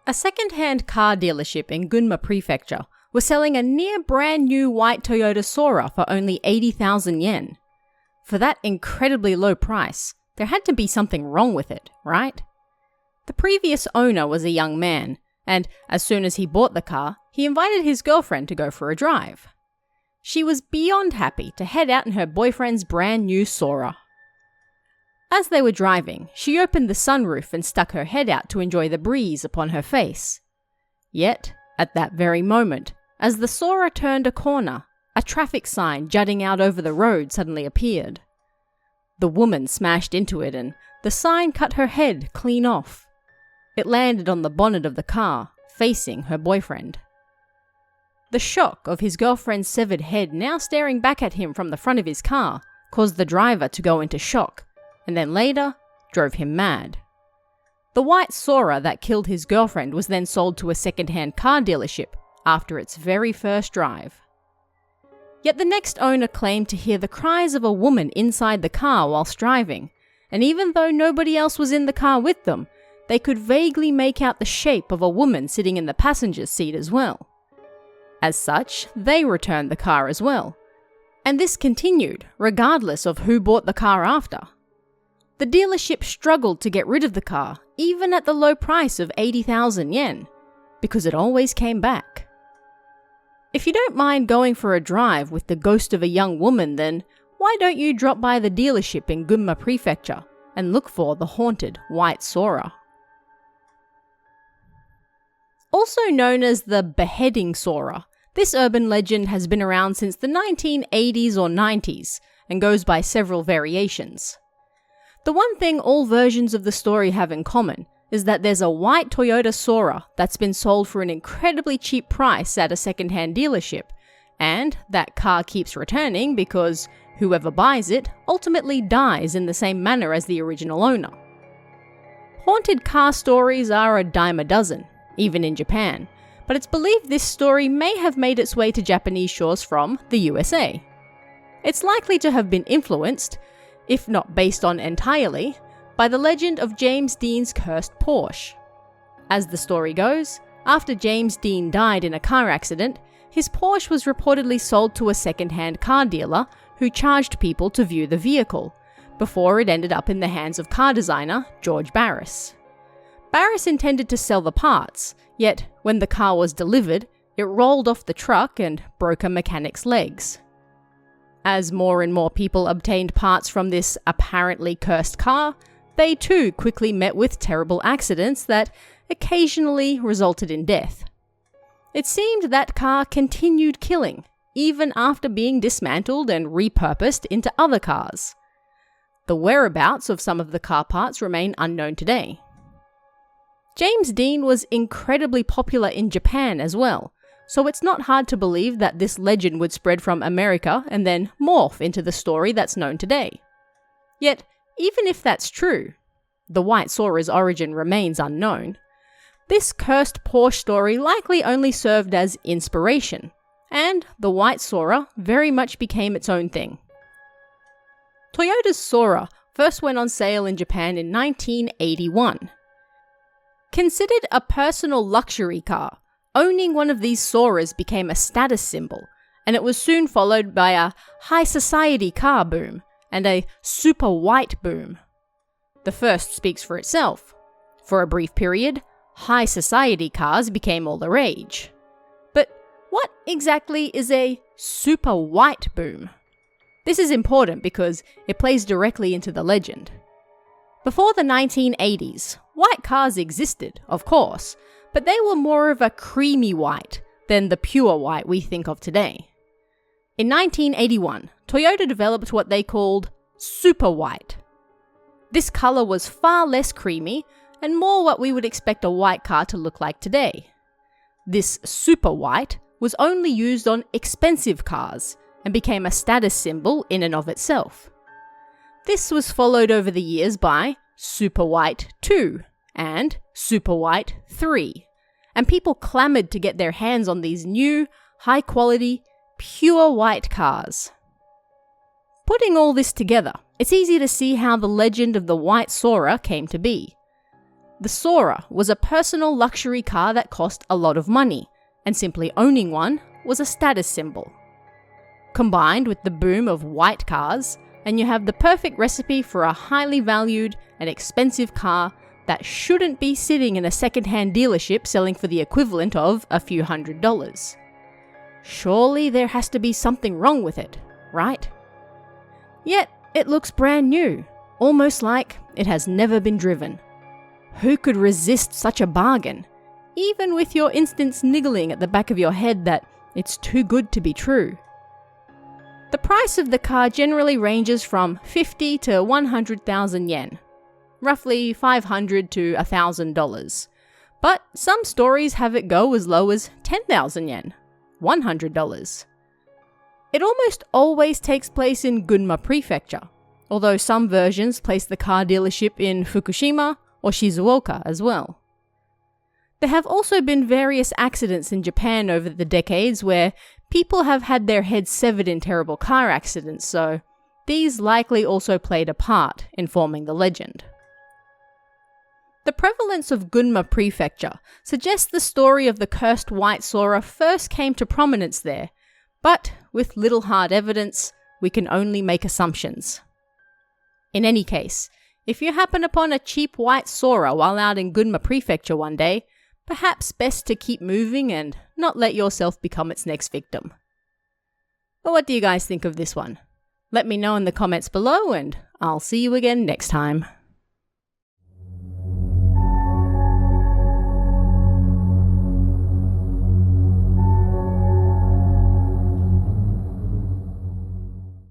A second-hand car dealership in Gunma Prefecture was selling a near brand new white Toyota Sora for only 80,000 yen. For that incredibly low price, there had to be something wrong with it, right? The previous owner was a young man, and as soon as he bought the car, he invited his girlfriend to go for a drive. She was beyond happy to head out in her boyfriend's brand new Sora. As they were driving, she opened the sunroof and stuck her head out to enjoy the breeze upon her face. Yet, at that very moment, as the Sora turned a corner, a traffic sign jutting out over the road suddenly appeared. The woman smashed into it and the sign cut her head clean off. It landed on the bonnet of the car, facing her boyfriend. The shock of his girlfriend's severed head now staring back at him from the front of his car caused the driver to go into shock, and then later, drove him mad. The white Sora that killed his girlfriend was then sold to a second-hand car dealership after its very first drive. Yet the next owner claimed to hear the cries of a woman inside the car whilst driving, and even though nobody else was in the car with them, they could vaguely make out the shape of a woman sitting in the passenger's seat as well. As such, they returned the car as well. And this continued, regardless of who bought the car after. The dealership struggled to get rid of the car, even at the low price of 80,000 yen, because it always came back. If you don't mind going for a drive with the ghost of a young woman, then why don't you drop by the dealership in Gunma Prefecture and look for the haunted white Sora? Also known as the beheading Sora, this urban legend has been around since the 1980s or 90s and goes by several variations. The one thing all versions of the story have in common is that there's a white Toyota Sora that's been sold for an incredibly cheap price at a second-hand dealership, and that car keeps returning because whoever buys it ultimately dies in the same manner as the original owner. Haunted car stories are a dime a dozen, even in Japan, but it's believed this story may have made its way to Japanese shores from the USA. It's likely to have been influenced, if not based on entirely, by the legend of James Dean's cursed Porsche. As the story goes, after James Dean died in a car accident, his Porsche was reportedly sold to a second-hand car dealer who charged people to view the vehicle, before it ended up in the hands of car designer George Barris. Barris intended to sell the parts, yet when the car was delivered, it rolled off the truck and broke a mechanic's legs. As more and more people obtained parts from this apparently cursed car, they too quickly met with terrible accidents that occasionally resulted in death. It seemed that car continued killing, even after being dismantled and repurposed into other cars. The whereabouts of some of the car parts remain unknown today. James Dean was incredibly popular in Japan as well, so it's not hard to believe that this legend would spread from America and then morph into the story that's known today. Yet, even if that's true, the white Sora's origin remains unknown. This cursed Porsche story likely only served as inspiration, and the white Sora very much became its own thing. Toyota's Sora first went on sale in Japan in 1981. Considered a personal luxury car, owning one of these Soras became a status symbol, and it was soon followed by a high society car boom and a super white boom. The first speaks for itself. For a brief period, high society cars became all the rage. But what exactly is a super white boom? This is important because it plays directly into the legend. Before the 1980s, white cars existed, of course, but they were more of a creamy white than the pure white we think of today. In 1981, Toyota developed what they called super white. This colour was far less creamy and more what we would expect a white car to look like today. This super white was only used on expensive cars and became a status symbol in and of itself. This was followed over the years by Super White 2 and Super White 3, and people clamoured to get their hands on these new, high-quality, pure white cars. Putting all this together, it's easy to see how the legend of the white Sora came to be. The Sora was a personal luxury car that cost a lot of money, and simply owning one was a status symbol. Combined with the boom of white cars, and you have the perfect recipe for a highly valued and expensive car that shouldn't be sitting in a second-hand dealership selling for the equivalent of a few $100s. Surely there has to be something wrong with it, right? Yet it looks brand new, almost like it has never been driven. Who could resist such a bargain, even with your instant niggling at the back of your head that it's too good to be true? The price of the car generally ranges from 50 to 100,000 yen, roughly $500 to $1,000. But some stories have it go as low as 10,000 yen, $100. It almost always takes place in Gunma Prefecture, although some versions place the car dealership in Fukushima or Shizuoka as well. There have also been various accidents in Japan over the decades where people have had their heads severed in terrible car accidents, so these likely also played a part in forming the legend. The prevalence of Gunma Prefecture suggests the story of the cursed white Sora first came to prominence there, but with little hard evidence, we can only make assumptions. In any case, if you happen upon a cheap white Sora while out in Gunma Prefecture one day, perhaps best to keep moving and not let yourself become its next victim. But what do you guys think of this one? Let me know in the comments below, and I'll see you again next time.